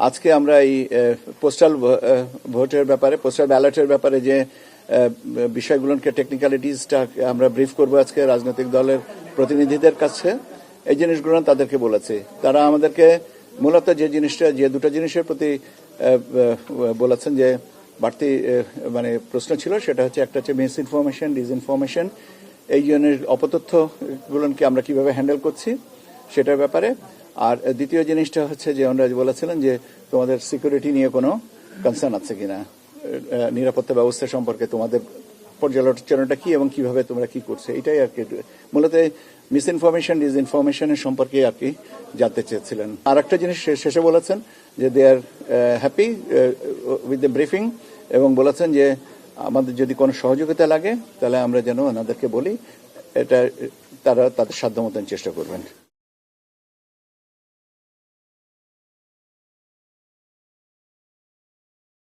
আজকে আমরা এই পোস্টাল ভোটের ব্যাপারে, পোস্টাল ব্যালটের ব্যাপারে যে বিষয়গুলোকে টেকনিক্যালিটিসটা আমরা ব্রিফ করবো আজকে রাজনৈতিক দলের প্রতিনিধিদের কাছে। এই জিনিসগুলো তাদেরকে বলেছি। তারা আমাদেরকে মূলত যে দুটো জিনিসের প্রতি বলেছেন যে বাড়তি মানে প্রশ্ন ছিল, সেটা হচ্ছে একটা হচ্ছে মিস ইনফরমেশন, ডিসইনফরমেশন, এই জনের অপতথ্যগুলোকে আমরা কিভাবে হ্যান্ডেল করছি সেটার ব্যাপারে। আর দ্বিতীয় জিনিসটা হচ্ছে যে ওনারা বলেছিলেন যে তোমাদের সিকিউরিটি নিয়ে কোনো কনসার্ন আছে কিনা, নিরাপত্তা ব্যবস্থা সম্পর্কে তোমাদের পর্যালোচনাটা কি এবং কিভাবে তোমরা কি করছো, এটাই আর কি মূলত মিস ইনফরমেশন ডিসইনফরমেশনের সম্পর্কে আর কি জানতে চেয়েছিলেন। আর একটা জিনিস শেষে বলেছেন যে দে আর হ্যাপি উইথ দ্য ব্রিফিং, এবং বলেছেন যে আমাদের যদি কোনো সহযোগিতা লাগে তাহলে আমরা যেন ওনাদেরকে বলি, এটা তারা তাদের সাধ্য মতন চেষ্টা করবেন।